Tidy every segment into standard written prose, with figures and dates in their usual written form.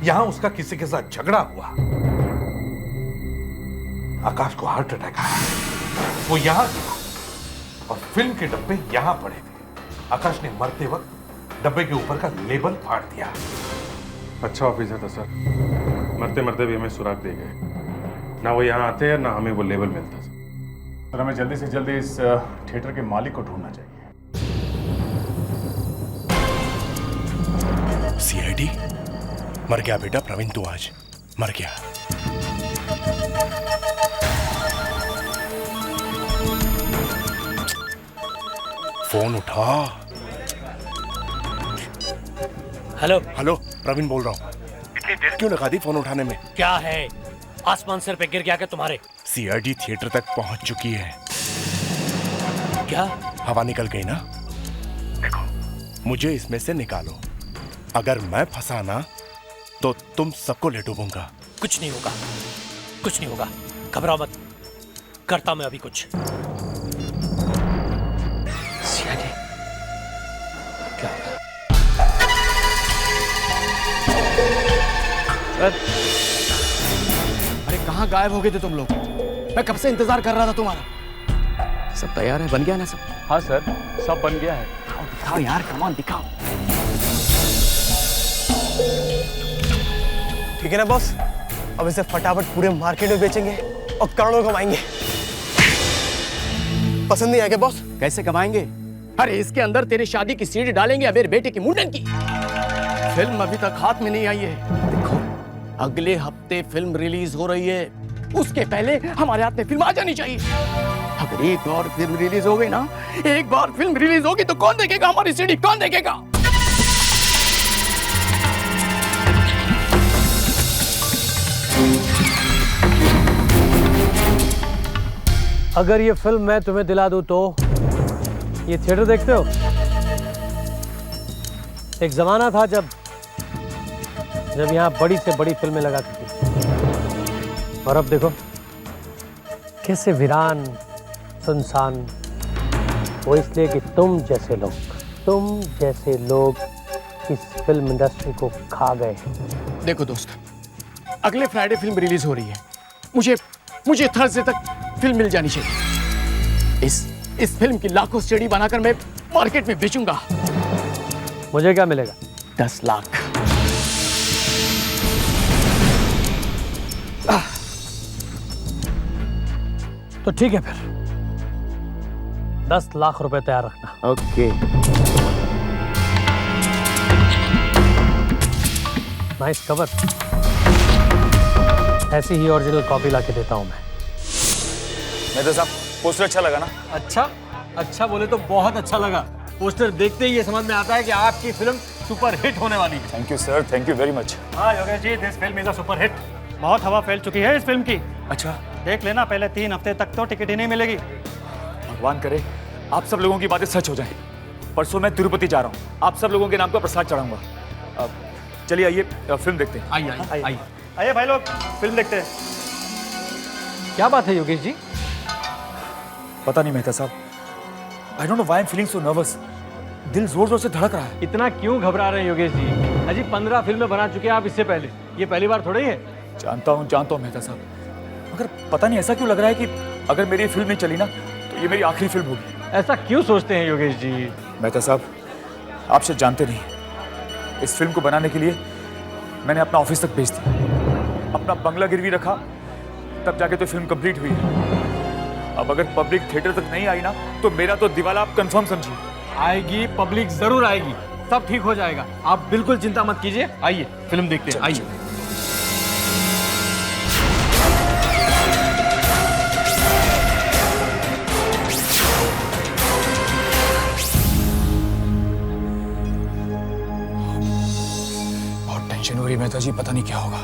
यहां उसका किसी के साथ झगड़ा हुआ। आकाश को हार्ट अटैक आया, वो यहां गिरा और फिल्म के डब्बे यहां पड़े थे। आकाश ने मरते वक्त डब्बे के ऊपर का लेबल फाड़ दिया। अच्छा ऑफिसर था सर, मरते मरते भी हमें सुराग दे गए। ना वो यहाँ आते हैं ना हमें वो लेबल मिलता सर। हमें जल्दी से जल्दी इस थिएटर के मालिक को ढूंढना चाहिए। सीआईडी मर गया बेटा प्रवीण, तू आज मर गया। फोन उठा। हेलो हेलो प्रवीण बोल रहा हूँ। इतनी देर क्यों लगा दी फोन उठाने में? क्या है, आसमान सिर पे गिर गया क्या तुम्हारे? सीआईडी थिएटर तक पहुंच चुकी है। क्या हवा निकल गई ना? देखो मुझे इसमें से निकालो, अगर मैं फंसा ना तो तुम सबको ले डूबूंगा। कुछ नहीं होगा, कुछ नहीं होगा, घबराओ मत, करता मैं अभी कुछ। सीआईडी क्या होगा? अरे कहाँ गायब हो गए थे तुम लोग? मैं कब से इंतजार कर रहा था तुम्हारा। सब तैयार है, बन गया ना सब? हाँ सर, सब बन गया है। दिखाओ यार, कमान दिखाओ। ठीक है ना बॉस, अब इसे फटाफट पूरे मार्केट में बेचेंगे और करोड़ों कमाएंगे। पसंद नहीं आया क्या बॉस? कैसे कमाएंगे? अरे इसके अंदर तेरी शादी की सीढ़ी डालेंगे या मेरे बेटे की मुंडन की। फिल्म अभी तक हाथ में नहीं आई है। देखो अगले हफ्ते फिल्म रिलीज हो रही है, उसके पहले हमारे हाथ में फिल्म आ जानी चाहिए। अगर एक बार फिल्म रिलीज हो गई ना, एक बार फिल्म रिलीज होगी तो कौन देखेगा हमारी सीढ़ी, कौन देखेगा? अगर ये फिल्म मैं तुम्हें दिला दूं तो ये थिएटर देखते हो? एक जमाना था जब यहाँ बड़ी से बड़ी फिल्में लगाती थी, और अब देखो कैसे वीरान सुनसान। वो इसलिए कि तुम जैसे लोग इस फिल्म इंडस्ट्री को खा गए। देखो दोस्त, अगले फ्राइडे फिल्म रिलीज हो रही है। मुझे थर्सडे तक फिल्म मिल जानी चाहिए। इस फिल्म की लाखों सीडी बनाकर मैं मार्केट में बेचूंगा। मुझे क्या मिलेगा? 10 लाख। तो ठीक है फिर 10 लाख रुपए तैयार रखना। ओके। Nice cover. ऐसी ही ओरिजिनल कॉपी लाके देता हूं मैं। मेहता साहब, पोस्टर अच्छा लगा ना? अच्छा बोले तो बहुत अच्छा लगा। पोस्टर देखते ही ये समझ में आता है कि आपकी फिल्म सुपर हिट होने वाली है। Thank you sir, thank you very much. हाँ Yogesh ji, this film is a super hit. बहुत हवा फैल चुकी है इस फिल्म की। अच्छा, देख लेना, पहले 3 हफ्ते तक तो टिकट ही नहीं मिलेगी। भगवान करे आप सब लोगों की बातें सच हो जाएं। परसों मैं तिरुपति जा रहा हूँ, आप सब लोगों के नाम का प्रसाद चढ़ाऊंगा। चलिए आइए फिल्म देखते हैं। आइए भाई लोग, फिल्म देखते हैं। क्या बात है योगेश जी? पता नहीं मेहता साहब, I don't know why I am feeling so nervous. दिल जोर जोर से धड़क रहा है। इतना क्यों घबरा रहे हैं योगेश जी? अजी 15 फिल्में बना चुके हैं आप इससे पहले, ये पहली बार थोड़ी है। जानता हूँ मेहता साहब, मगर पता नहीं ऐसा क्यों लग रहा है कि अगर मेरी फिल्म नहीं चली ना तो ये मेरी आखिरी फिल्म होगी। ऐसा क्यों सोचते हैं योगेश जी? मेहता साहब, आप शायद जानते नहीं, इस फिल्म को बनाने के लिए मैंने अपना ऑफिस तक बेच दिया, अपना बंगला गिरवी रखा, तब जाके तो फिल्म कंप्लीट हुई है। अब अगर पब्लिक थिएटर तक नहीं आई ना तो मेरा तो दिवाला आप कंफर्म समझिए। आएगी, पब्लिक जरूर आएगी, सब ठीक हो जाएगा, आप बिल्कुल चिंता मत कीजिए। आइए फिल्म देखते हैं, आइए। बहुत टेंशन हो रही है मेहता जी, पता नहीं क्या होगा।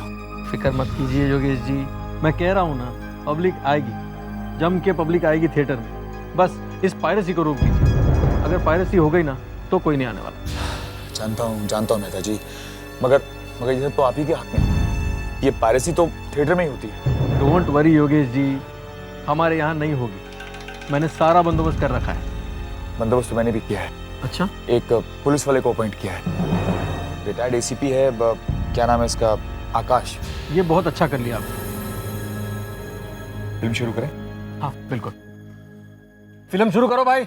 फिक्र मत कीजिए योगेश जी, मैं कह रहा हूँ ना, पब्लिक आएगी, जम के पब्लिक आएगी थिएटर में। बस इस पायरेसी को रोक दीजिए। अगर पायरेसी हो गई ना तो कोई नहीं आने वाला। जानता हूँ मेहता जी, मगर ये तो आप ही के हाथ में है। ये पायरेसी तो थिएटर में ही होती है। डोंट वरी योगेश जी, हमारे यहाँ नहीं होगी। मैंने सारा बंदोबस्त कर रखा है। बंदोबस्त तो मैंने भी किया है। अच्छा? एक पुलिस वाले को अपॉइंट किया है, रिटायर्ड एसीपी है, क्या नाम है इसका, आकाश, ये बहुत अच्छा कर लिया आपने। फिल्म शुरू करें? हाँ बिल्कुल, फिल्म शुरू करो भाई।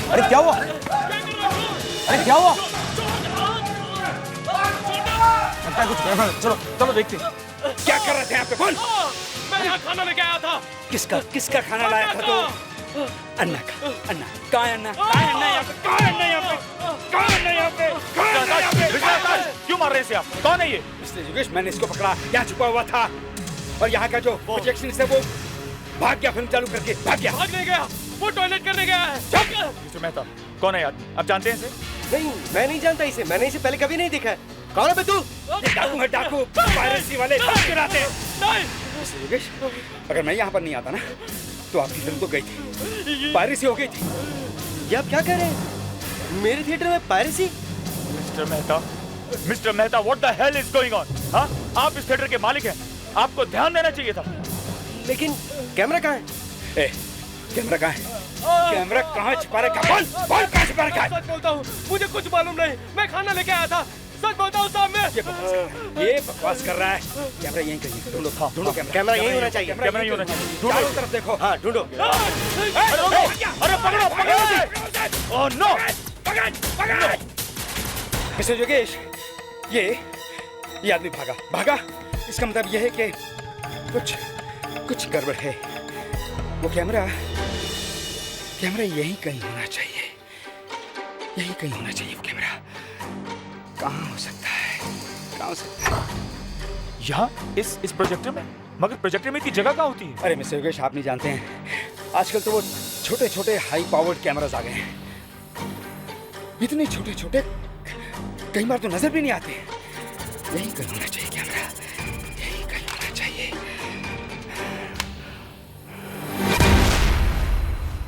अरे क्या हुआ? अरे क्या हुआ? लगता है कुछ गड़बड़ है। चलो चलो देखते हैं। क्या कर रहे थे यहाँ पे? बोल। मैं यहाँ खाना लेके आया था। किसका खाना लाया था तो? अन्ना का। अन्ना कहाँ है? अन्ना कहाँ है? अन्ना यहाँ पे? कहाँ है अन्ना यहाँ पे? कहाँ है अन्ना यहाँ पे? कहाँ है अन्ना यहाँ पे? मिस्टर आकाश, क्यों मार रहे हैं इसे आप? कौन है ये? मिस्टर योगेश, मैंने इसको पकड़ा, यहाँ छुपा हुआ था और यहाँ का जो प्रोजेक्शन है वो भाग गया, फिल्म चालू करके भाग गया। भागने गया, वो टॉयलेट करने गया है। मिस्टर मेहता, कौन है यार? आप जानते हैं इसे? नहीं, मैं नहीं जानता इसे, मैंने इसे पहले कभी नहीं देखा है। कौन है बे तू? ये डाकू है, डाकू, पायरेसी वाले चुराते। नहीं, मिस्टर योगेश, अगर मैं यहाँ पर नहीं आता ना तो आपकी फिल्म तो गई थी, पायरेसी हो गई थी। ये आप क्या कह रहे हैं? मेरे थिएटर में piracy? Mister Mehta, what the hell is going on? हाँ, आप इस थिएटर के मालिक हैं, आपको ध्यान देना चाहिए था। लेकिन कैमरा कहाँ है? ए, कैमरा कहाँ है? कैमरा कहाँ छुपा रखा? बोल, बोल कहाँ छुपा रखा है? सच बोलता हूँ, मुझे कुछ मालूम नहीं। मैं खाना लेके आया था, सच बोलता हूँ साहब। मैं ये बकवास कर रहा है। कैमरा यहीं कहीं है। ढूंढो, ढूंढो कैमरा। कैमरा यहीं होना चाहिए। कैमरा यहीं होना चाहिए। चारों तरफ देखो। हाँ ढूंढो। अरे पकड़ो पकड़ो! Oh no! पकड़, पकड़! मिस्टर योगेश, ये आदमी भागा। इसका मतलब यह है कि कुछ गड़बड़ है। वो कैमरा यहीं कहीं होना चाहिए। यहीं कहीं होना चाहिए वो कैमरा। कहाँ हो सकता है? यहाँ इस प्रोजेक्टर में? मगर प्रोजेक्टर में इतनी जगह कहाँ होती है? अरे मिस्टर योगेश, आप नहीं जानते हैं, आजकल तो वो छोटे हाई पावर्ड कैमरास आ गए हैं। इतने छोटे कई बार तो नजर भी नहीं आते। यहीं कहीं होना चाहिए कैमरा, यहीं कहीं होना चाहिए।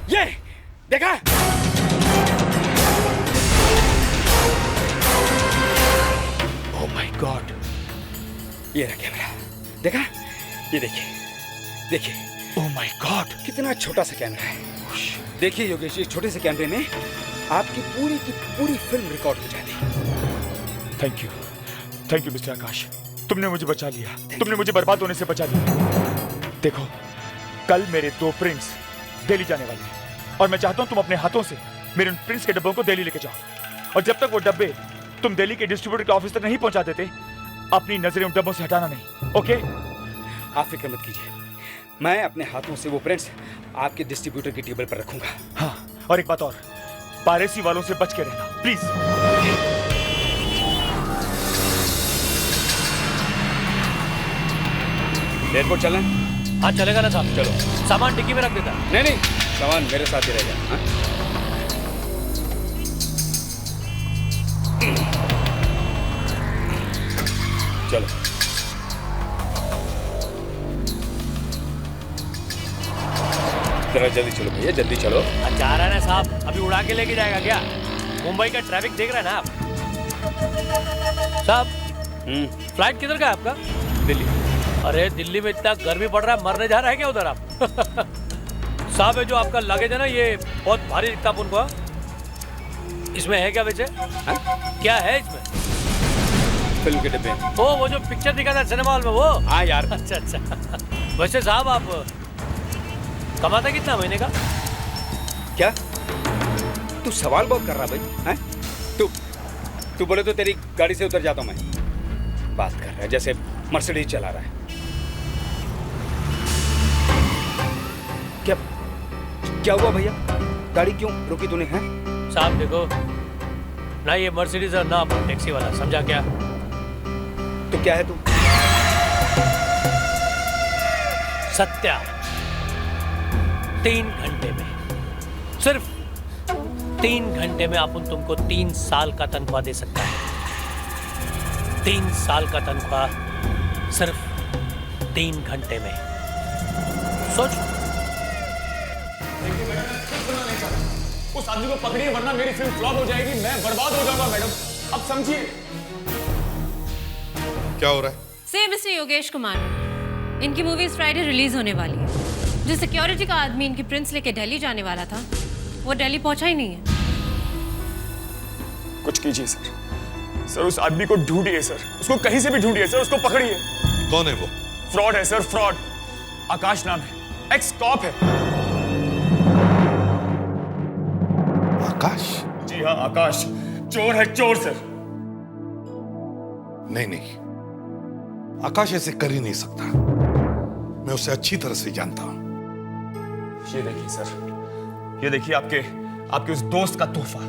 ये देखा? ओह माय गॉड, ये रहा कैमरा। देखा? ये देखिए। ओह माय गॉड, कितना छोटा सा कैमरा है। देखिए योगेश, इस छोटे से कैमरे में आपकी पूरी की पूरी फिल्म रिकॉर्ड हो जाती। थैंक यू मिस्टर आकाश, तुमने मुझे बचा लिया। तुमने मुझे बर्बाद होने से बचा लिया। देखो, कल मेरे 2 प्रिंट्स दिल्ली जाने वाले हैं और मैं चाहता हूँ तुम अपने हाथों से मेरे उन प्रिंट्स के डब्बों को दिल्ली लेके जाओ। और जब तक वो डब्बे तुम दिल्ली के डिस्ट्रीब्यूटर के ऑफिस तक नहीं पहुंचा देते, अपनी नजरें उन डब्बों से हटाना नहीं। ओके? आप फिक्र मत कीजिए, मैं अपने हाथों से वो प्रिंट्स आपके डिस्ट्रीब्यूटर की टेबल पर रखूंगा। हाँ, और एक बात और, पायरेसी वालों से बच के रहना प्लीज। एयरपोर्ट चलना? हाँ चलेगा ना साहब, चलो। सामान डिक्की में रख देता। नहीं, सामान मेरे साथ ही रहेगा। हाँ? चलो। जरा जल्दी चलो भैया, जल्दी चलो। जा रहा है ना साहब, अभी उड़ा के लेके जाएगा क्या? मुंबई का ट्रैफिक देख रहे हैं ना आप साहब? फ्लाइट किधर का है आपका? दिल्ली। अरे दिल्ली में इतना गर्मी पड़ रहा है, मरने जा रहा है क्या उधर आप? साहब, ये जो आपका लगेज है ना, ये बहुत भारी दिखता है उनको। इसमें है क्या वैसे? क्या है इसमें? फिल्म के डिब्बे। ओ, वो जो पिक्चर दिखा था सिनेमा हॉल में, वो? हाँ यार। अच्छा। वैसे साहब, आप कमाते कितना महीने का? क्या तू सवाल बहुत कर रहा भाई? हैं? तू बोले तो तेरी गाड़ी से उतर जाता हूं मैं। बात कर रहा है जैसे मर्सिडीज चला रहा है। क्या हुआ भैया? गाड़ी क्यों रोकी तूने? हैं? साहब देखो ना, ये मर्सिडीज और ना टैक्सी वाला, समझा क्या? तो क्या है तू? सत्या 3 घंटे में, सिर्फ 3 घंटे में अपन तुमको 3 साल का तनख्वाह दे सकता है। 3 साल का तनख्वाह सिर्फ 3 घंटे में। सोच। उस आदमी को पकड़िए वरना मेरी फिल्म फ्लॉप हो जाएगी, मैं बर्बाद हो जाऊंगा मैडम, अब समझिए। क्या हो रहा है? से मिस्टर योगेश कुमार, इनकी मूवी इस फ्राइडे रिलीज होने वाली है। जो सिक्योरिटी का आदमी इनकी प्रिंस लेके दिल्ली जाने वाला था, वो दिल्ली पहुंचा ही नहीं है। कुछ कीजिए सर, सर उस आदमी को ढूंढिए सर, उसको कहीं से भी ढूंढिए सर, उसको पकड़िए। कौन है वो? फ्रॉड है सर, फ्रॉड। आकाश नाम है, एक्स कॉप है। आकाश? जी हाँ आकाश, चोर है, चोर सर। नहीं, आकाश ऐसे कर ही नहीं सकता, मैं उसे अच्छी तरह से जानता हूं। ये देखिए सर, ये देखिए आपके उस दोस्त का तोहफा।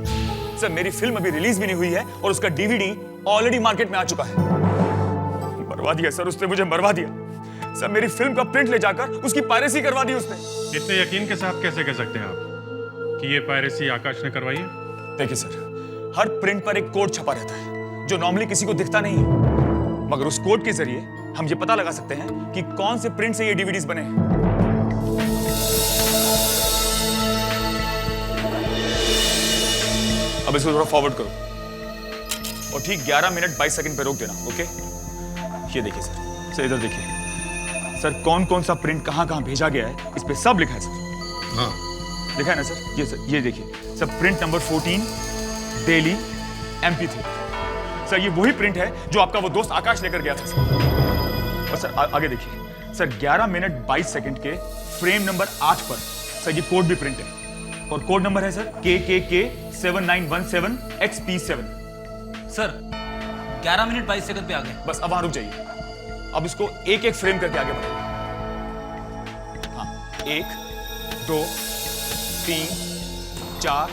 सर मेरी फिल्म अभी रिलीज भी नहीं हुई है और उसका डीवीडी ऑलरेडी मार्केट में आ चुका है। मरवा दिया सर उसने, मुझे मरवा दिया सर। मेरी फिल्म का प्रिंट ले जाकर उसकी पायरेसी करवा दी उसने। इतने यकीन के साथ कैसे कह सकते हैं आप कि ये पायरेसी आकाश ने करवाई है? देखिए सर, हर प्रिंट पर एक कोड छपा रहता है जो नॉर्मली किसी को दिखता नहीं है, मगर उस कोड के जरिए हम ये पता लगा सकते हैं कि कौन से प्रिंट से ये डीवीडीज बने हैं। अब इसको थोड़ा फॉरवर्ड करो और ठीक 11 मिनट 22 सेकंड पे रोक देना, ओके? ये देखिए सर, इधर देखिए सर, कौन कौन सा प्रिंट कहां कहां भेजा गया है, इस पे सब लिखा है सर। हाँ लिखा है ना सर? ये देखिए sir, print number 14 Delhi MP3। Sir ये वही प्रिंट है जो आपका वो दोस्त आकाश लेकर गया था सर। और सर आगे देखिए सर, 11 मिनट 22 सेकंड के फ्रेम नंबर 8 पर सर ये कोड भी प्रिंट है और कोड नंबर है sir KKK 7917 XP7। Sir 11 minute 22 second पे आ गए। बस अब वहां रुक जाइए, अब इसको एक एक फ्रेम करके आगे बढ़ाइए। हाँ, 1 2 3 4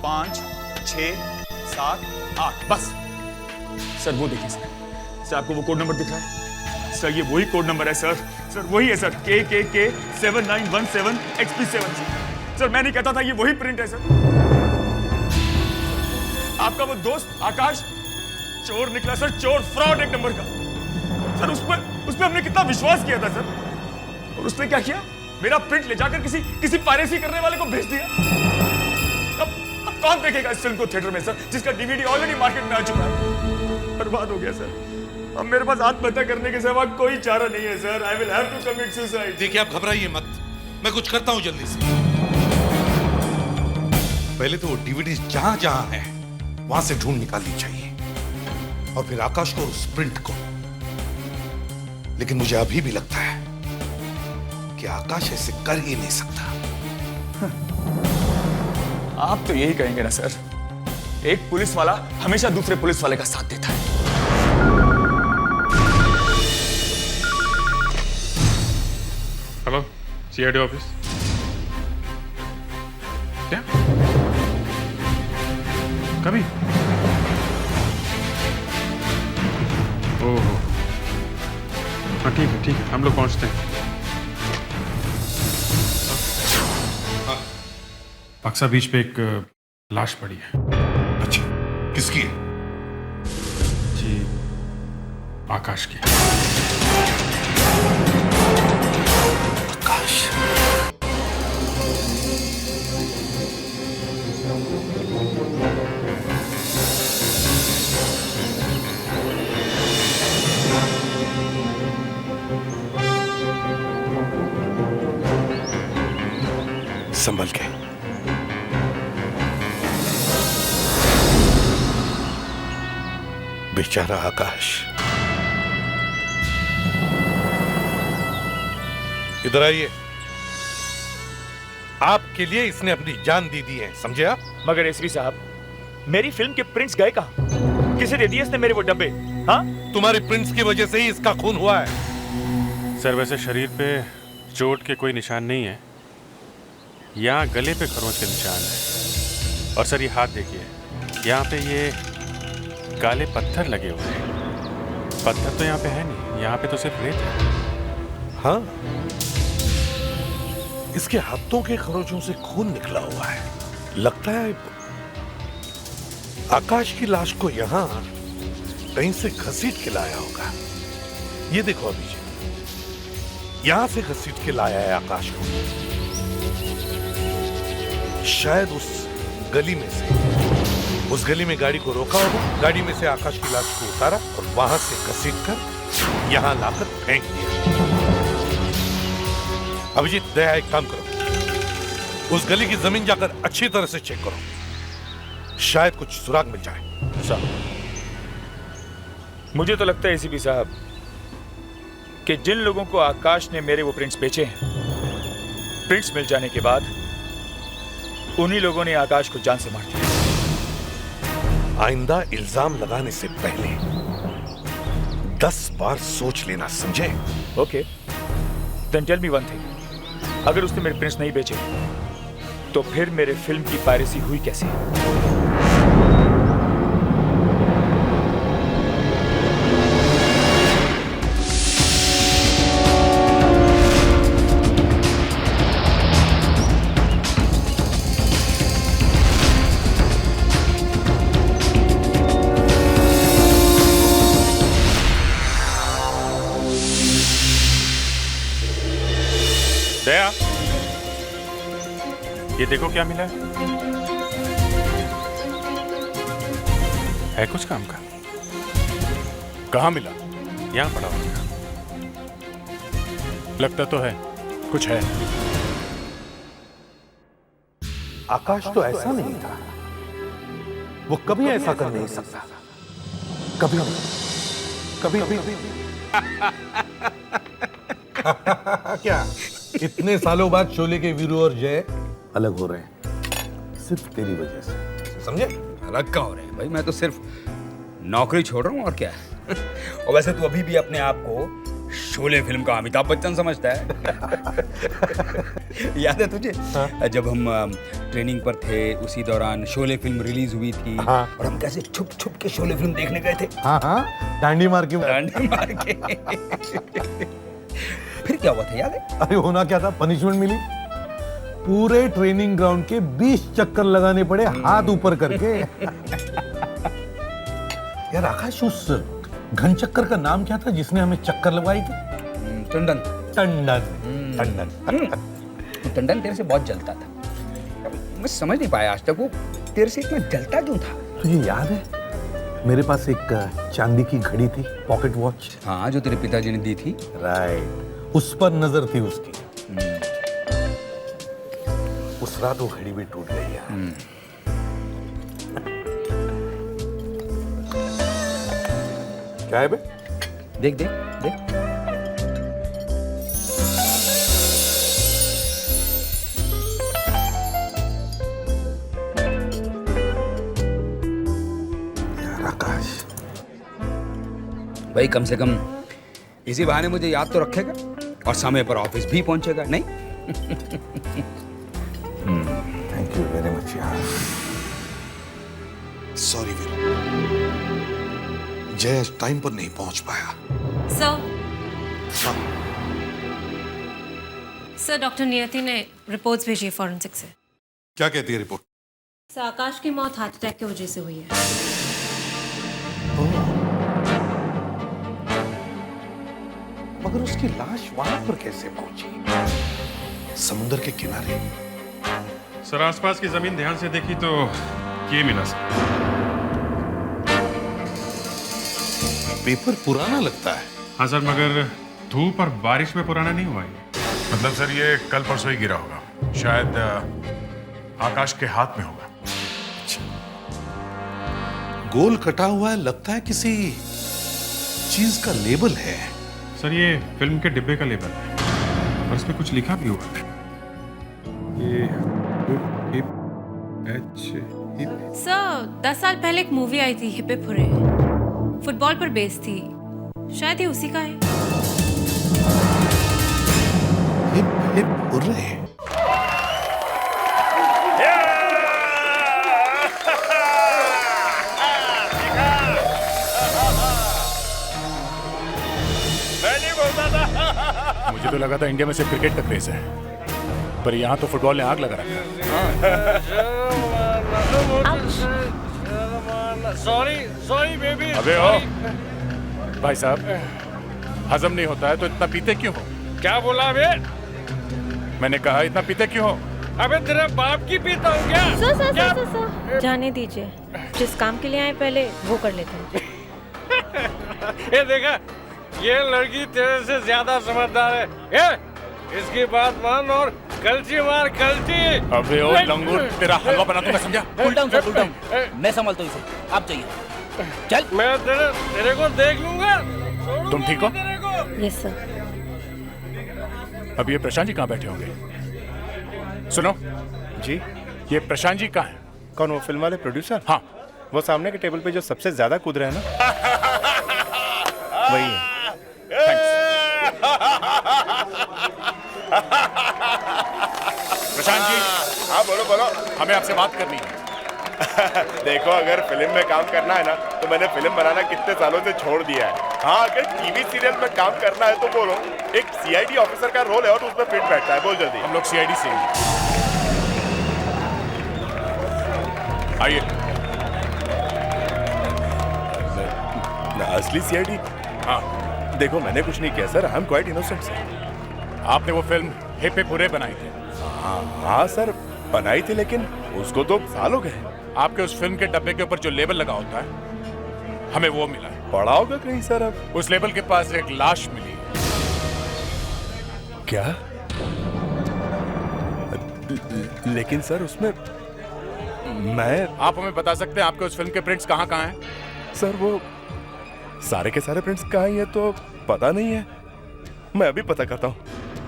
5 6 7 8 बस। सर वो देखिए सर, आपको वो कोड नंबर दिख रहा है सर? ये वही कोड नंबर है सर, वही है सर, KKK 7917 XP7। सर मैं नहीं कहता था ये वही प्रिंट है सर। आपका वो दोस्त आकाश चोर निकला सर, चोर, फ्रॉड एक नंबर का सर। उस पर हमने कितना विश्वास किया था सर, और उसने क्या किया, मेरा प्रिंट ले जाकर किसी पायरेसी करने वाले को भेज दिया। अब कौन देखेगा इस फिल्म को थिएटर में सर, जिसका डीवीडी ऑलरेडी मार्केट में आ चुका है? बर्बाद हो गया सर। अब मेरे पास आत्महत्या करने के सिवा कोई चारा नहीं है sir. I will have to commit suicide. देखिए आप घबराइए मत, मैं कुछ करता हूं जल्दी से। पहले तो वो डीवीडी जहां जहां है वहां से ढूंढ निकालनी चाहिए, और फिर आकाश को, उस प्रिंट को। लेकिन मुझे अभी भी लगता है कि आकाश ऐसे कर ही नहीं सकता। आप तो यही कहेंगे ना सर, एक पुलिस वाला हमेशा दूसरे पुलिस वाले का साथ देता है। Hello, CID office. क्या? कभी? ओह, हाँ ठीक है, हम लोग पहुंचते हैं। बक्सा बीच पे एक लाश पड़ी है। अच्छा, किसकी है? जी, आकाश की। आकाश? संभल के। बेचारा आकाश। इधर आइए। आपके लिए इसने अपनी जान दे दी है, समझे आप? मगर एसपी साहब, मेरी फिल्म के प्रिंट्स गए कहां? किसे दे दिए इसने मेरे वो डब्बे? हाँ, तुम्हारे प्रिंट्स की वजह से ही इसका खून हुआ है। सर वैसे शरीर पे चोट के कोई निशान नहीं है, यहाँ गले पे खरोंच के निशान है। और सर ये हाथ देखिए, यहाँ पे ये काले पत्थर लगे हुए हैं। पत्थर तो यहाँ पे है नहीं, यहाँ पे तो सिर्फ रेत है। हाँ, इसके हाथों के खरोंचों से खून निकला हुआ है। लगता है आकाश की लाश को यहाँ कहीं से घसीट के लाया होगा। ये देखो अभिजीत, यहां से घसीट के लाया है आकाश को। शायद उस गली में से। उस गली में गाड़ी को रोका होगा, गाड़ी में से आकाश की लाश को उतारा और वहां से घसीटकर यहां लाकर फेंक दिया। अभिजीत, दया, एक काम करो, उस गली की जमीन जाकर अच्छी तरह से चेक करो, शायद कुछ सुराग मिल जाए। साहब, मुझे तो लगता है एसीपी साहब कि जिन लोगों को आकाश ने मेरे वो प्रिंट्स बेचे हैं, प्रिंट्स मिल जाने के बाद उन्हीं लोगों ने आकाश को जान से मार दिया। आइंदा इल्जाम लगाने से पहले 10 बार सोच लेना, समझे? Okay, then tell me one thing, अगर उसने मेरे प्रिंट्स नहीं बेचे तो फिर मेरे फिल्म की पायरेसी हुई कैसे? दया, ये देखो क्या मिला है कुछ काम का? कहाँ मिला? यहाँ पड़ा होगा। लगता तो है कुछ है। आकाश तो ऐसा नहीं था, वो कभी ऐसा कर नहीं सकता, कभी कभी क्या इतने सालों बाद शोले के वीरू और जय अलग हो रहे हैं सिर्फ तेरी वजह से, समझे? अलग का हो रहे हैं भाई, मैं तो सिर्फ नौकरी छोड़ रहा हूँ और क्या। और वैसे तू अभी भी अपने आप को शोले फिल्म का अमिताभ बच्चन समझता है। याद है तुझे? हाँ? जब हम ट्रेनिंग पर थे उसी दौरान शोले फिल्म रिलीज हुई थी। हाँ? और हम कैसे छुप छुप के शोले फिल्म देखने गए थे। हाँ, डांडी मार के फिर क्या हुआ था याद है? अरे होना क्या था, पनिशमेंट मिली, पूरे ट्रेनिंग ग्राउंड के 20 चक्कर लगाने पड़े हाथ ऊपर करके। यार आकाश, उस घन चक्कर का नाम क्या था जिसने हमें चक्कर लगवाई थी? टंडन। टंडन तेरे से बहुत जलता था, मैं समझ नहीं पाया आज तक वो तेरे से इतना जलता क्यों था। तुझे याद है मेरे पास एक चांदी की घड़ी थी, पॉकेट वॉच? हाँ, जो तेरे पिताजी ने दी थी। राइट, उस पर नजर थी उसकी। उस रात वो घड़ी भी टूट गई है। क्या है बे? देख देख देख। यार आकाश, भाई कम से कम इसी बहाने मुझे याद तो रखेगा और समय पर ऑफिस भी पहुंचेगा, नहीं? थैंक यू वेरी मच यार। सॉरी वीरू, जय टाइम पर नहीं पहुंच पाया। सर, डॉक्टर नियति ने रिपोर्ट्स भेजी है फॉरेंसिक से। क्या कहती है रिपोर्ट? सर, आकाश की मौत हार्ट अटैक की वजह से हुई है। मगर उसकी लाश वहां पर कैसे पहुंची? समुद्र के किनारे। सर, आसपास की जमीन ध्यान से देखी तो ये मिला सर। पेपर पुराना लगता है। हाँ सर, मगर धूप और बारिश में पुराना नहीं हुआ ये। मतलब सर ये कल परसों ही गिरा होगा, शायद आकाश के हाथ में होगा। गोल कटा हुआ है, लगता है किसी चीज का लेबल है। सर, ये फिल्म के डिब्बे का लेबल है और इसमें कुछ लिखा भी हुआ है। ये सर, 10 साल पहले एक मूवी आई थी हिप हिप हुर्रे, फुटबॉल पर बेस्ड थी, शायद ये उसी का है। Hip hip hurray. मुझे तो लगा था इंडिया में सिर्फ क्रिकेट का क्रेज है, पर यहाँ तो फुटबॉल ने आग लगा रखा है। Sorry baby. अबे ओ भाई साहब, हजम नहीं होता है तो इतना पीते क्यों हो? क्या बोला बे? मैंने कहा इतना पीते क्यों हो? अबे तेरे बाप की पीता हूँ क्या? सर जाने दीजिए, जिस काम के लिए आए पहले वो कर लेते हैं। ये देखा, ये लड़की तेरे से ज्यादा समझदार है। ये इसकी बात मान और कलची मार कलची। अबे ओ लंगूर, तेरा हलवा बना दूंगा, समझा? Cool down sir, cool down. मैं संभालता हूँ इसे, आप जाइए। चल। मैं तेरे को देख लूंगा। तुम ठीक हो? Yes sir. अब ये प्रशांत जी कहाँ बैठे होंगे? सुनो जी, ये प्रशांत जी कहाँ हैं? कौन, वो फिल्म वाले प्रोड्यूसर? हाँ, वो सामने के टेबल पे जो सबसे ज्यादा कूद रहे हैं ना, वही है। प्रशांत जी। हाँ बोलो बोलो। हमें आपसे बात करनी है। देखो, अगर फिल्म में काम करना है ना, तो मैंने फिल्म बनाना कितने सालों से छोड़ दिया है। हाँ, अगर टीवी सीरियल में काम करना है तो बोलो। एक सीआईडी ऑफिसर का रोल है और उसमें फिट बैठता है। बोल जल्दी। हम लोग सीआईडी से हैं। आइए। असली सीआईडी? हाँ। देखो, मैंने कुछ नहीं किया sir, I am quite innocent sir. आपने वो फिल्म हिप हिप हुरे बनाई थी? हाँ सर, बनाई थी, लेकिन उसको तो साल हो गए। आपके उस फिल्म के डब्बे के ऊपर जो लेबल लगा होता है, हमें वो मिला है। पड़ा होगा कहीं सर। अब उस लेबल के पास एक लाश मिली। क्या? लेकिन सर उसमें मैं... आप हमें बता सकते हैं आपके उस फिल्म के प्रिंट्स कहाँ कहाँ हैं? सर वो सारे के सारे प्रिंट्स कहाँ हैं ये तो पता नहीं है। मैं अभी पता करता हूँ।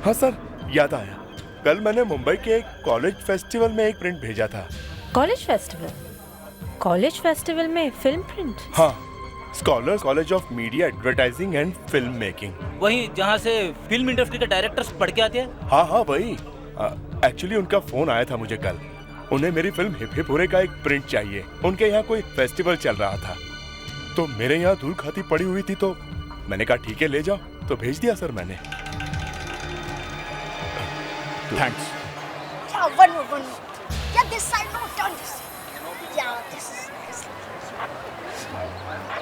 हाँ सर, याद आया, कल मैंने मुंबई के एक कॉलेज फेस्टिवल में एक प्रिंट भेजा था। College festival? कॉलेज फेस्टिवल में फिल्म प्रिंट? हाँ, scholars college of media advertising and film making. वही जहाँ से फिल्म इंडस्ट्री के डायरेक्टर्स पढ़ के आते हैं? हाँ हाँ वही। एक्चुअली उनका फोन आया था मुझे कल। उन्हें मेरी फिल्म हिप हिप हुरे का एक प्रिंट चाहिए। उनके यहाँ कोई फेस्टिवल चल रहा था, तो मेरे यहाँ धूल खाती पड़ी हुई थी, तो मैंने कहा ठीक है ले जाओ, तो भेज दिया सर मैंने। थैंक्स।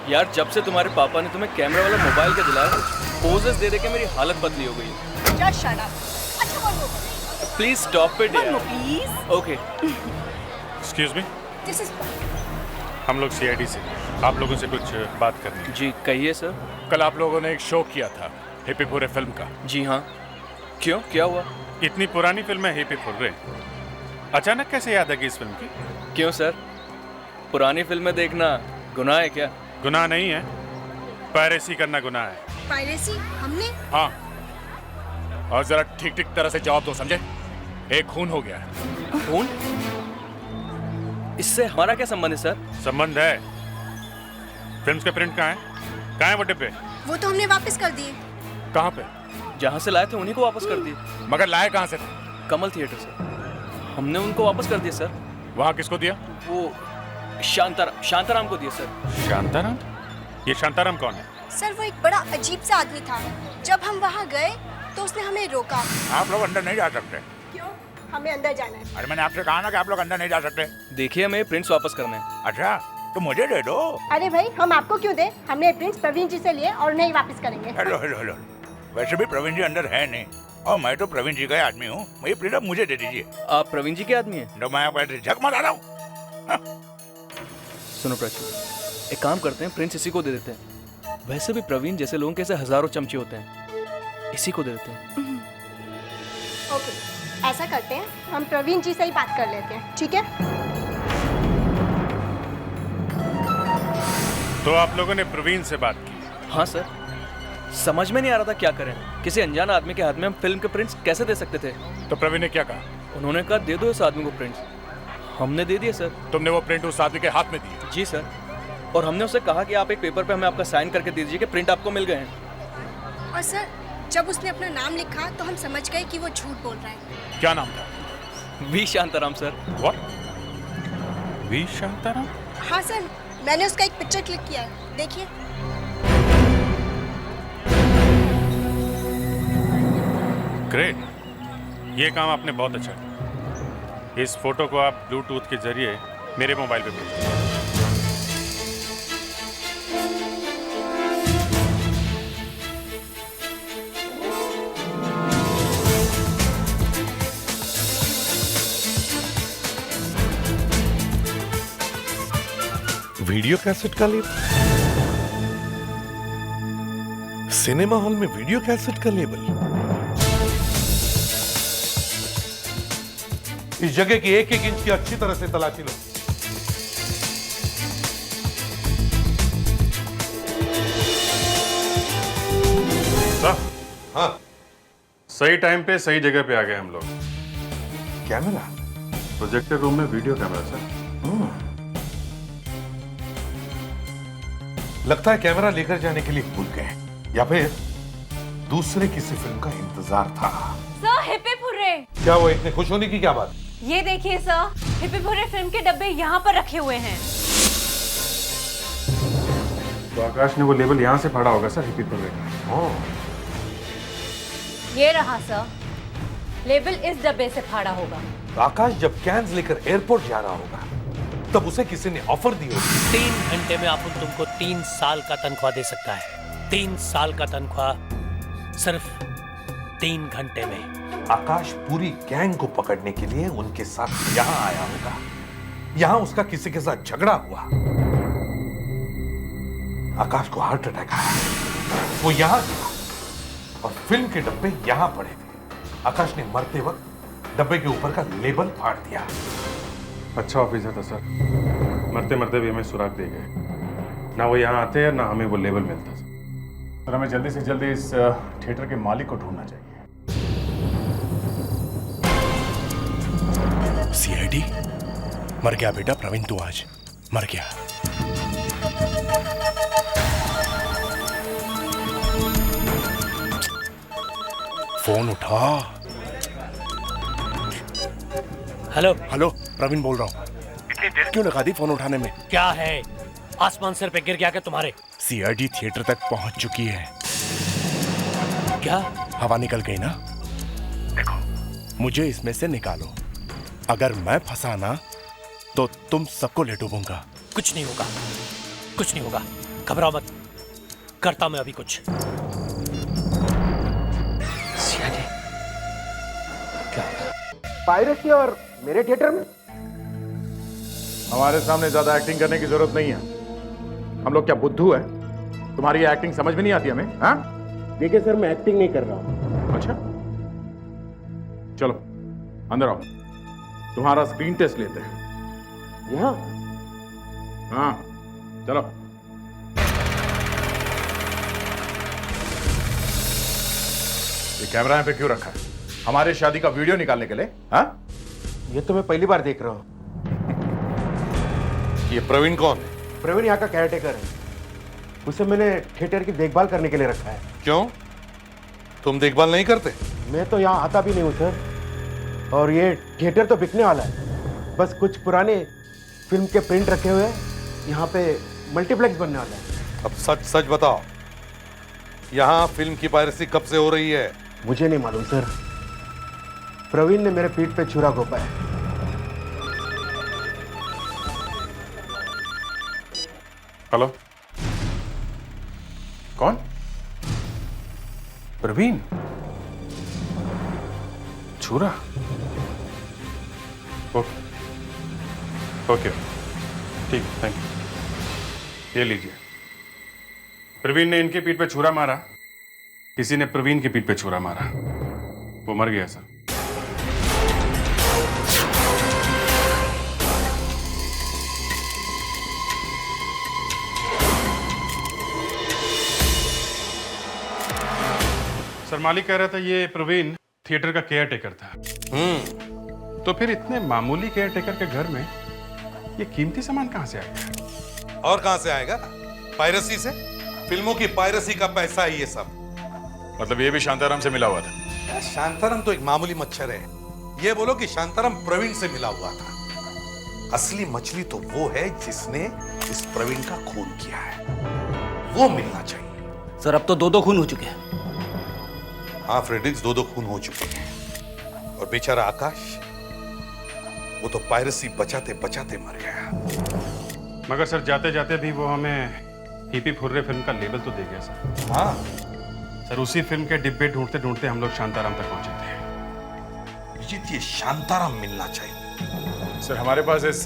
यार, जब से तुम्हारे पापा ने तुम्हें कैमरा वाला मोबाइल का दिलाया, पोजेस दे के मेरी हालत बदली हो गई। Just shut up. Please stop it यार। Please. Okay. Excuse me, This is हम लोग सीआईडी से आप लोगों से कुछ बात करनी है। जी कहिए सर। कल आप लोगों ने एक शो किया था हिप हिप हुरे फिल्म का। जी हाँ, क्यों, क्या हुआ? इतनी पुरानी फिल्म है हिप हिप हुरे, अचानक कैसे याद आ गई इस फिल्म की? क्यों सर, पुरानी फिल्में देखना गुनाह है क्या? गुनाह नहीं है, पायरेसी करना गुनाह है। पायरेसी? हमने? हाँ, और जरा ठीक ठीक तरह से जवाब दो, समझे? एक खून हो गया है। खून? इससे हमारा क्या संबंध है सर? संबंध है। फिल्म्स के प्रिंट कहाँ है? कहाँ है वो डिब्बे? वो तो हमने वापस कर दिए। कहाँ पे? जहाँ से लाए थे उन्हीं को वापस कर दिए। मगर लाए कहाँ से थे? कमल थिएटर से। हमने उनको वापस कर दिया सर। वहाँ किसको दिया? वो शांताराम को दिया सर। शांताराम? ये शांताराम कौन है? सर वो एक बड़ा अजीब सा आदमी था। जब हम वहाँ गए तो उसने हमें रोका। आप लोग अंदर नहीं जा सकते। क्यों? हमें अंदर जाना है। अरे मैंने आपसे कहा ना कि आप लोग अंदर नहीं जा सकते। देखिए, हमें प्रिंट्स वापस करने हैं। अच्छा, तो मुझे दे दो। अरे भाई, हम आपको क्यों दे? हमने प्रिंट्स प्रवीण जी से लिए और नहीं वापस करेंगे। हेलो हेलो हेलो, वैसे भी प्रवीण जी अंदर है नहीं, और मैं तो प्रवीण जी का आदमी हूँ। ये प्रिंट अब मुझे दे दीजिए। आप प्रवीण जी के आदमी हैं? तो मैं आपको झक मार रहा हूँ। सुनो प्राची, एक काम करते हैं, प्रिंट्स इसी को दे देते हैं। वैसे भी प्रवीण जैसे लोगों के ऐसे हजारों चमचे होते हैं, इसी को दे देते हैं। ओके, ऐसा करते हैं, हम प्रवीण जी से ही बात कर लेते हैं, ठीक है? तो आप लोगों ने प्रवीण से बात की? हाँ सर, समझ में नहीं आ रहा था क्या करें। किसी अनजान आदमी के हाथ में हम फिल्म के प्रिंट्स कैसे दे सकते थे? तो प्रवीण ने क्या कहा? उन्होंने कहा दे दो इस आदमी को प्रिंट्स। हमने दे दिए सर। तुमने वो प्रिंट उस आदमी के हाथ में दिए? जी सर, और हमने उसे कहा कि आप एक पेपर पे हमें आपका साइन करके दे दीजिए कि प्रिंट आपको मिल गए हैं। और सर, जब उसने अपना नाम लिखा तो हम समझ गए कि वो झूठ बोल रहा है। क्या नाम था? V Shantaram sir. What? V Shantaram? हाँ सर, मैंने उसका एक पिक्चर क्लिक किया है, देखिए। ग्रेट, ये काम आपने बहुत अच्छा किया। इस फोटो को आप ब्लूटूथ के जरिए मेरे मोबाइल पे भेजिए। वीडियो कैसेट का लेबल? सिनेमा हॉल में वीडियो कैसेट का लेबल? इस जगह की एक एक इंच की अच्छी तरह से तलाशी लो। हाँ, सही टाइम पे सही जगह पे आ गए हम लोग। कैमरा? प्रोजेक्टर रूम में वीडियो कैमरा सर। लगता है कैमरा लेकर जाने के लिए भूल गए, या फिर दूसरे किसी फिल्म का इंतजार था। Sir hippie hooray. क्या वो इतने खुश होने की क्या बात? ये देखिए सर, हिप्पी फुर्रे फिल्म के डब्बे यहाँ पर रखे हुए हैं। तो आकाश ने वो लेबल यहाँ से फाड़ा होगा सर, हिप्पी फुर्रे का। ये रहा सर, लेबल इस डब्बे से फाड़ा होगा। तो आकाश जब कैन्स लेकर एयरपोर्ट जा रहा होगा तब उसे किसी ने ऑफर दी होगी। 3 घंटे में अपन तुमको 3 साल का तनख्वाह दे सकता है। 3 साल का तनख्वाह सिर्फ 3 घंटे में। आकाश पूरी गैंग को पकड़ने के लिए उनके साथ यहाँ आया होगा। यहाँ उसका किसी के साथ झगड़ा हुआ, आकाश को हार्ट अटैक आया, वो यहाँ गिरा और फिल्म के डब्बे यहाँ पड़े थे। आकाश ने मरते वक्त डब्बे के ऊपर का लेबल फाड़ दिया। अच्छा ऑफिसर था सर, मरते मरते भी हमें सुराग दे गए। ना वो यहाँ आते हैं ना हमें वो लेबल मिलता सर। हमें जल्दी से जल्दी इस थिएटर के मालिक को ढूंढना चाहिए। सीआईडी? मर गया बेटा प्रवीण, तू आज मर गया। फोन उठा। हेलो हेलो, प्रवीण बोल रहा हूँ। इतनी देर क्यों लगा दी फोन उठाने में? क्या है, आसमान सर पे गिर गया क्या तुम्हारे? सीआईडी थिएटर तक पहुंच चुकी है। क्या? हवा निकल गई ना? देखो, मुझे इसमें से निकालो। अगर मैं फंसा ना तो तुम सबको ले डूबूंगा। कुछ नहीं होगा, कुछ नहीं होगा, घबराओ मत, करता मैं अभी कुछ। पायरेसी और मेरे थिएटर में? हमारे सामने ज्यादा एक्टिंग करने की जरूरत नहीं है। हम लोग क्या बुद्धू है? तुम्हारी एक्टिंग समझ में नहीं आती हमें? हाँ? देखिए सर, मैं एक्टिंग नहीं कर रहा हूँ। अच्छा, चलो अंदर आओ, तुम्हारा स्क्रीन टेस्ट लेते हैं। यहाँ? हाँ चलो। ये कैमरा यहाँ पे क्यों रखा है? हमारे शादी का वीडियो निकालने के लिए? हाँ? ये तो मैं पहली बार देख रहा हूँ। ये प्रवीण कौन है? प्रवीण यहाँ का केयरटेकर है। उसे मैंने थिएटर की देखभाल करने के लिए रखा है। क्यों, तुम देखभाल नहीं करते? मैं तो यहाँ आता भी नहीं हूँ सर। और ये थिएटर तो बिकने वाला है। बस कुछ पुराने फिल्म के प्रिंट रखे हुए हैं। यहाँ पे मल्टीप्लेक्स बनने वाला है। अब सच सच बताओ, यहाँ फिल्म की पायरेसी कब से हो रही है? मुझे नहीं मालूम सर। प्रवीण ने मेरे पीठ पे छुरा घोंपा है। हेलो, कौन? प्रवीण? छुरा? ओके ओके, ठीक, थैंक यू। ये लीजिए। प्रवीण ने इनके पीठ पे छुरा मारा, किसी ने प्रवीण की पीठ पे छुरा मारा, वो मर गया सर। सर मालिक कह रहा था ये प्रवीण थिएटर का केयर टेकर था। तो फिर इतने मामूली केयर टेकर के घर में ये कीमती सामान कहां से आएगा? और कहां से आएगा? पायरेसी से। फिल्मों की पायरेसी का पैसा है ये सब। मतलब ये भी शांताराम से मिला हुआ था? शांताराम तो एक मामूली मच्छर है। ये बोलो कि शांताराम प्रवीण से मिला हुआ था। असली मछली तो वो है जिसने इस प्रवीण का खून किया है, वो मिलना चाहिए। सर अब तो 2-2 खून हो चुके हैं। हाँ फ्रेडरिक्स, 2-2 खून हो चुके हैं। और बेचारा आकाश, वो तो पायरेसी बचाते बचाते मर गया। मगर सर जाते जाते भी वो हमें हिप्पी फुर्रे फिल्म का लेबल तो दे गया सर। हाँ सर, उसी फिल्म के डिब्बे ढूंढते ढूंढते हम लोग शांताराम तक पहुंचे थे। ये शांताराम मिलना चाहिए। सर हमारे पास इस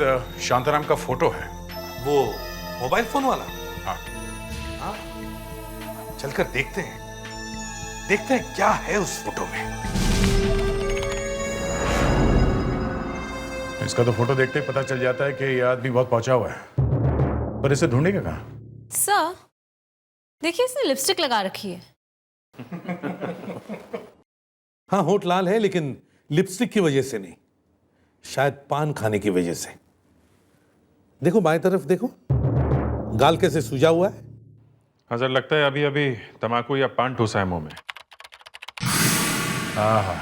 शांताराम का फोटो है। वो मोबाइल फोन वाला? हाँ। हाँ, चलकर देखते हैं क्या है उस फोटो में। इसका तो फोटो देखते ही पता चल जाता है कि ये आदमी बहुत पहुंचा हुआ है, पर इसे ढूंढेगा कहाँ? सर देखिए, इसने लिपस्टिक लगा रखी है। हाँ, होठ लाल है, लेकिन लिपस्टिक की वजह से नहीं, शायद पान खाने की वजह से। देखो बाएं तरफ देखो, गाल कैसे सूजा हुआ है। हाँ सर, लगता है अभी अभी तम्बाकू या पान ठूसा है मुंह में। हाँ,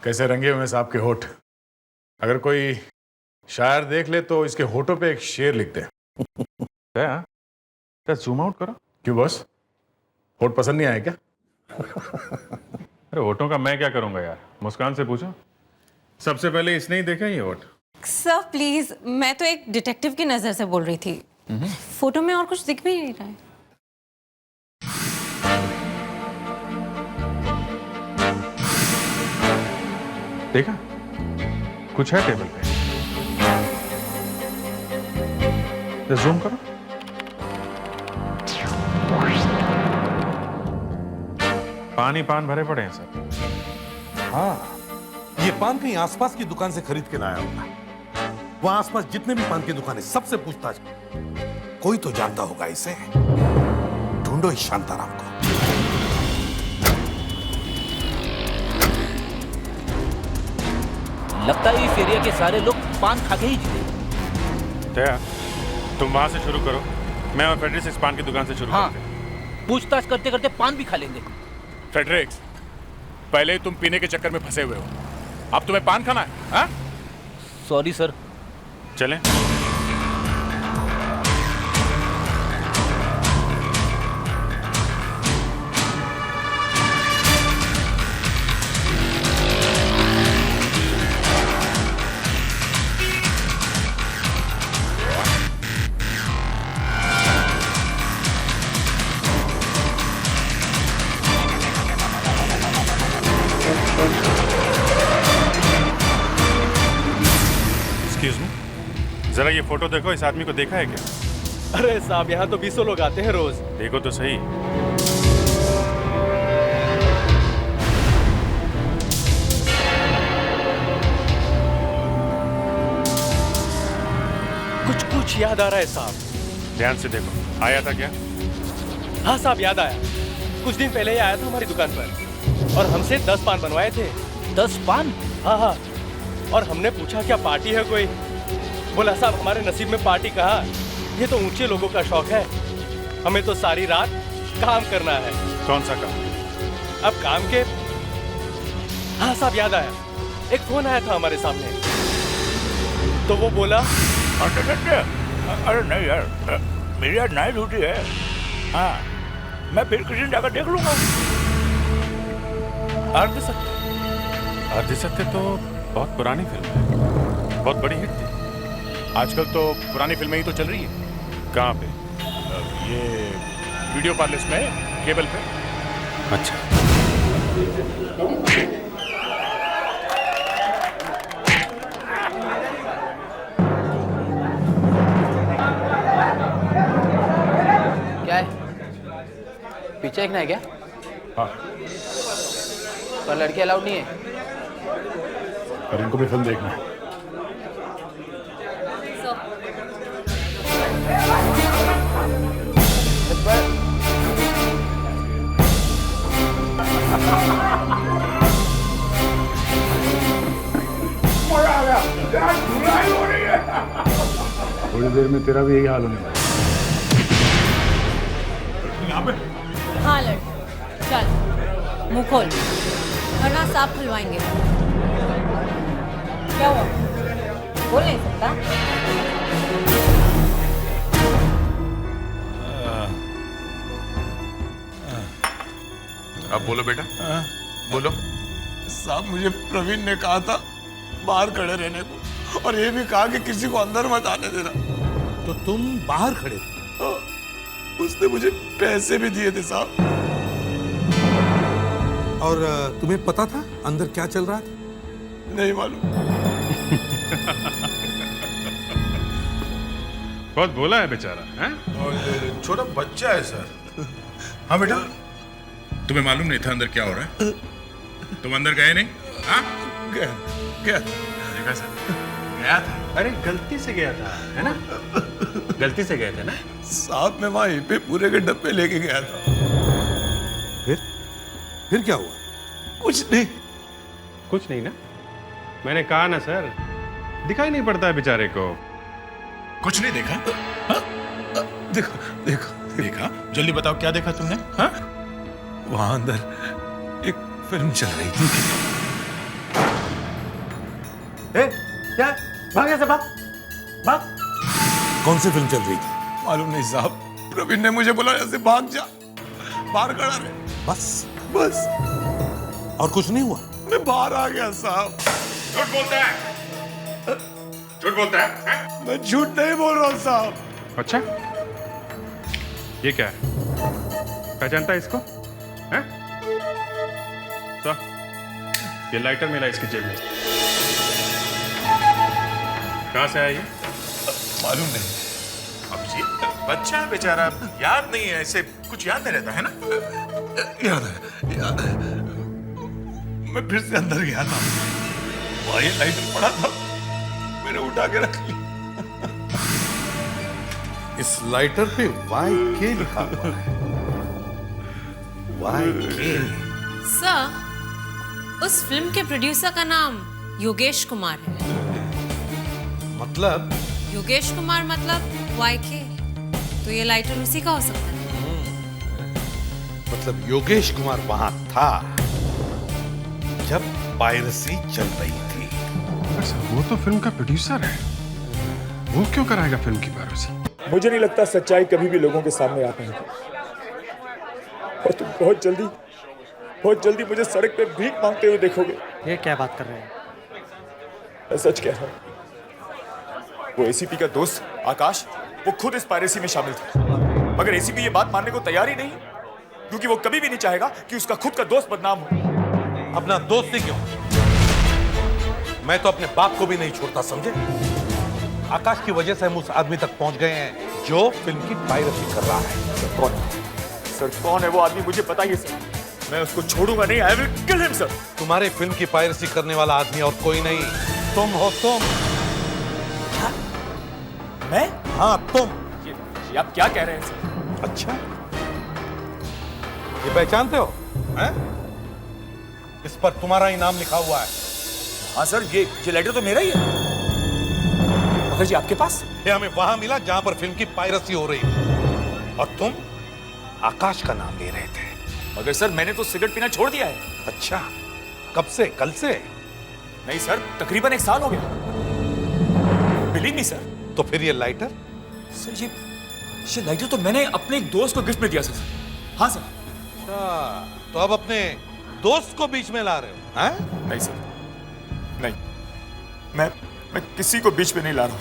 कैसे रंगे हुए हैं साहब के होठ। अगर कोई शायर देख ले तो इसके होठों पे एक शेर लिख दे। क्या जूम आउट करो? क्यों बॉस, होठ पसंद नहीं आया क्या? अरे होठों का मैं क्या करूंगा यार, मुस्कान से पूछो। सबसे पहले इसने ही देखा ये होठ। सर प्लीज, मैं तो एक डिटेक्टिव की नजर से बोल रही थी। फोटो में और कुछ दिख भी नहीं रहा है। देखा, कुछ है टेबल पे। जूम करो। पान भरे पड़े हैं सर। हाँ, ये पान कहीं आसपास की दुकान से खरीद के लाया होगा। वहां आसपास जितने भी पान की दुकानें, सबसे पूछताछ। कोई तो जानता होगा इसे। ढूंढो इस शांताराम को। लगता है इस एरिया के सारे लोग पान खा के ही जीते। दया, तुम वहां से शुरू करो, मैं और फेडरिक्स इस पान की दुकान से शुरू करते हैं। पूछताछ करते करते पान भी खा लेंगे। फेडरिक्स, पहले तुम पीने के चक्कर में फंसे हुए हो, अब तुम्हें पान खाना है? हाँ? Sorry sir. चलें? जरा ये फोटो देखो, इस आदमी को देखा है क्या? अरे साहब, यहाँ तो 20 लोग आते हैं रोज। देखो तो सही। कुछ याद आ रहा है साहब। ध्यान से देखो, आया था क्या? हाँ साहब, याद आया। कुछ दिन पहले ही आया था हमारी दुकान पर और हमसे 10 पान बनवाए थे। 10 पान? हाँ। और हमने पूछा क्या पार्टी है कोई? बोला साहब हमारे नसीब में पार्टी कहाँ, ये तो ऊंचे लोगों का शौक है, हमें तो सारी रात काम करना है। कौन सा काम? अब काम के, हाँ साहब याद आया, एक फोन आया था हमारे सामने, तो वो बोला अरे नहीं यार, मेरी आज नाइट ड्यूटी है। हाँ, मैं फिर किसी दिन जाकर देख लूंगा। अर्ध सत्य तो बहुत पुरानी फिल्म है, बहुत बड़ी हिट थी। आजकल तो पुरानी फिल्में ही तो चल रही है। कहाँ पे? ये वीडियो पार्लर्स में, केबल पे। अच्छा। क्या है? पीछे देखना है क्या? हाँ। पर लड़के अलाउड नहीं है। पर इनको भी फिल्म देखना है। थोड़ी देर में तेरा भी यही हाल होने वाला है। हाँ लड़, चल मुंह खोल, वरना सांप खुलवाएंगे। क्या हुआ? बोल नहीं सकता? अब बोलो बेटा, बोलो। साहब, मुझे प्रवीण ने कहा था बाहर खड़े रहने को, और ये भी कहा कि किसी को अंदर मत आने देना। तो तुम बाहर खड़े थे? उसने मुझे पैसे भी दिए थे साहब। और तुम्हें पता था अंदर क्या चल रहा था? नहीं मालूम। बहुत बोला है बेचारा, हैं? और छोटा बच्चा है सर। हाँ बेटा, तुम्हें मालूम नहीं था अंदर क्या हो रहा है? तुम अंदर गए नहीं? हाँ? गया देखा सर, गया था। अरे गलती से गया था, है ना? गलती से गए थे ना? साहब मैं वहां पे पूरे के डब्बे लेके गया था। फिर क्या हुआ? कुछ नहीं। कुछ नहीं ना? मैंने कहा ना सर, दिखाई नहीं पड़ता है बेचारे को। कुछ नहीं देखा? देखा जल्दी बताओ क्या देखा तुमने? हाँ? वहां अंदर एक फिल्म चल रही थी। क्या भाग ऐसे भाग। कौन सी फिल्म चल रही थी? मालूम नहीं साहब, प्रवीण ने मुझे बोला ऐसे भाग जा, बाहर खड़ा रहे। बस और कुछ नहीं हुआ? मैं बाहर आ गया साहब। झूठ बोलता है, झूठ बोलता है? मैं झूठ नहीं बोल रहा हूँ साहब। अच्छा, ये क्या है? पहचानता है इसको? हैं? तो ये लाइटर मिला इसकी जेब में। कहाँ से आया ये? मालूम नहीं। अब जी बच्चा है बेचारा, याद नहीं है, ऐसे कुछ याद नहीं रहता है ना? याद है। मैं फिर से अंदर गया था, वही लाइटर पड़ा था, मैंने उठा के रख ली। इस लाइटर पे YK लिखा हुआ है। YK। सर, उस फिल्म के प्रोड्यूसर का नाम योगेश कुमार है। मतलब? योगेश कुमार मतलब YK, तो ये लाइटर उसी का हो सकता है। मतलब योगेश कुमार वहां था जब पायरेसी चल रही थी। वो तो फिल्म का प्रोड्यूसर है, वो क्यों कराएगा फिल्म की पायरेसी? मुझे नहीं लगता सच्चाई कभी भी लोगों के सामने आ पाएगी, और तुम बहुत जल्दी मुझे सड़क पे भीख मांगते हुए देखोगे। ये क्या बात कर रहे हैं? मैं सच कह रहा हूं, वो एसीपी का दोस्त आकाश, वो खुद इस पायरेसी में शामिल था, मगर एसीपी ये बात मानने को तैयार ही नहीं, क्योंकि वो कभी भी नहीं चाहेगा कि उसका खुद का दोस्त बदनाम हो। अपना दोस्त ही क्यों, मैं तो अपने बाप को भी नहीं छोड़ता, समझे? आकाश की वजह से हम उस आदमी तक पहुंच गए हैं जो फिल्म की पायरेसी कर रहा है। सर कौन है वो आदमी, मुझे बताइए सर, मैं उसको छोड़ूंगा नहीं। I will kill him sir. तुम्हारे फिल्म की पायरेसी करने वाला आदमी और कोई नहीं, तुम हो। तुम? मैं? हाँ तुम। ये आप क्या कह रहे हैं सर? अच्छा, ये पहचानते हो? हैं? इस पर तुम्हारा ही नाम लिखा हुआ है। हाँ सर, ये लेटर तो मेरा ही है। मगर जी आपके पास? ये हमें वहां मिला जहां पर फिल्म की पायरेसी हो रही थी, और तुम आकाश का नाम ले रहे थे। मगर सर मैंने तो सिगरेट पीना छोड़ दिया है। अच्छा, कब से? कल से? नहीं सर, तकरीबन 1 साल हो गया। Believe me sir. तो फिर ये लाइटर? सर ये लाइटर तो मैंने अपने एक दोस्त को गिफ्ट में दिया सर। हाँ सर। अच्छा, तो अब अपने दोस्त को बीच में ला रहे हो? हैं? नहीं सर, नहीं, मैं किसी को बीच में नहीं ला रहा हूँ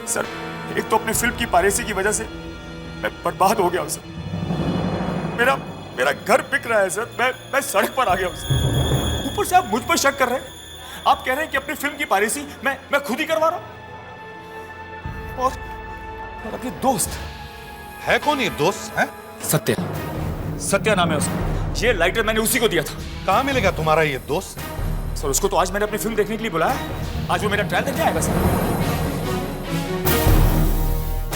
सर। एक तो अपनी फिल्म की पायरेसी की वजह से मैं बर्बाद हो गया हूँ सर। मेरा घर बिक रहा है सर, मैं सड़क पर आ गया हूँ सर। ऊपर से आप मुझ पर शक कर रहे हैं। आप कह रहे हैं कि अपनी फिल्म की पायरेसी मैं खुद ही करवा रहा हूँ। और अपने दोस्त है कौन ये दोस्त? है सत्या नाम है उसका। ये लाइटर मैंने उसी को दिया था। कहाँ मिलेगा तुम्हारा ये दोस्त? सर उसको तो आज मैंने अपनी फिल्म देखने के लिए बुलाया, आज वो मेरा ट्रायल देखने आएगा सर।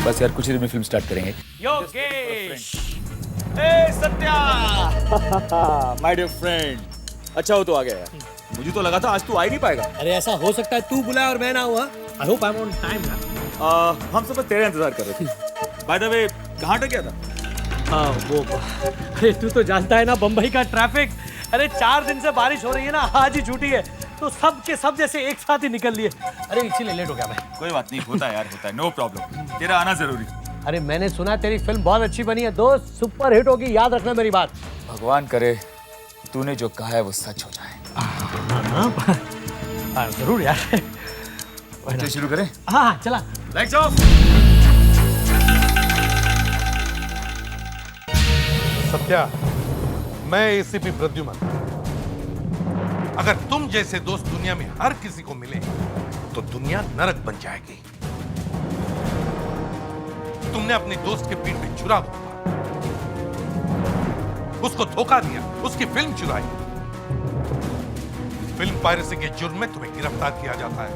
बस यार कुछ ही देर में फिल्म स्टार्ट करेंगे। Yogesh, Satya, my dear friend, अच्छा हो तो आ गया यार। मुझे तो लगा था आज तू आ ही नहीं पाएगा। अरे ऐसा हो सकता है तू बुलाया और मैं ना हुआ। I hope I am on time ना। हम सब बस तेरा इंतजार कर रहे थे। बाय द वे कहाँ तक गया था? हाँ वो, अरे तू तो जानता है ना बम्बई का ट्रैफिक। अरे 4 दिन से बारिश हो रही है ना, आज ही छुट्टी है, तो सब के सब जैसे एक साथ ही निकल लिए। अरे इसीलिए लेट हो गया मैं। कोई बात नहीं, होता है यार, होता है, नो प्रॉब्लम। तेरा आना जरूरी। अरे मैंने सुना तेरी फिल्म बहुत अच्छी बनी है दोस्त, सुपर हिट होगी, याद रखना मेरी बात। भगवान करे तूने जो कहा है वो सच हो जाए। जरूर यार। चल शुरू करें? हाँ चला। Lights off. सत्या, मैं एसीपी प्रद्युमन। अगर तुम जैसे दोस्त दुनिया में हर किसी को मिले तो दुनिया नरक बन जाएगी। तुमने अपने दोस्त के पीठ पे छुरा घोंपा, उसको धोखा दिया, उसकी फिल्म चुराई। फिल्म पायरेसी के जुर्म में तुम्हें गिरफ्तार किया जाता है।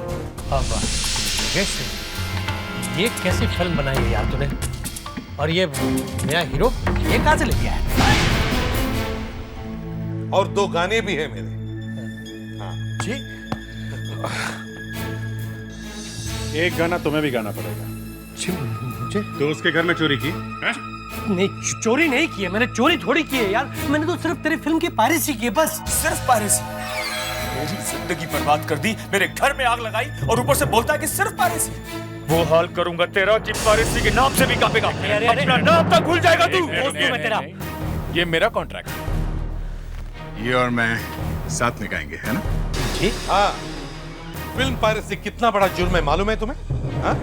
अब ये कैसी फिल्म बनाई है यार तूने? और ये नया हीरो ये कहां से ले लिया है? और 2 गाने भी हैं मेरे। हाँ जी। एक गाना तुम्हें भी गाना पड़ेगा। मुझे? दोस्त के घर में चोरी की? नहीं, चोरी नहीं की है मैंने, चोरी थोड़ी की है यार। मैंने तो सिर्फ तेरी फिल्म की पायरेसी की है बस। सिर्फ पायरेसी? मेरी जिंदगी बर्बाद कर दी, मेरे घर में आग लगाई और ऊपर से बोलता है कि सिर्फ पायरेसी। वो हाल करूंगा तेरा कि पायरेसी के नाम से भी कांपेगा। अपना नाम तक भूल जाएगा तू। मैं तेरा ये मेरा कॉन्ट्रैक्ट है, ये और मैं साथ में गाएंगे, है ना? जी हाँ। फिल्म पायरेसी कितना बड़ा जुर्म है मालूम है तुम्हें? हाँ?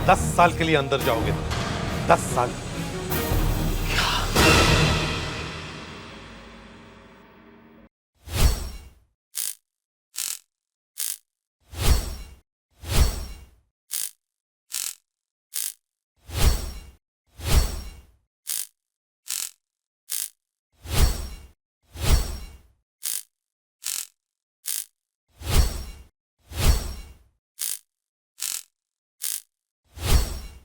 10 साल के लिए अंदर जाओगे। 10 साल।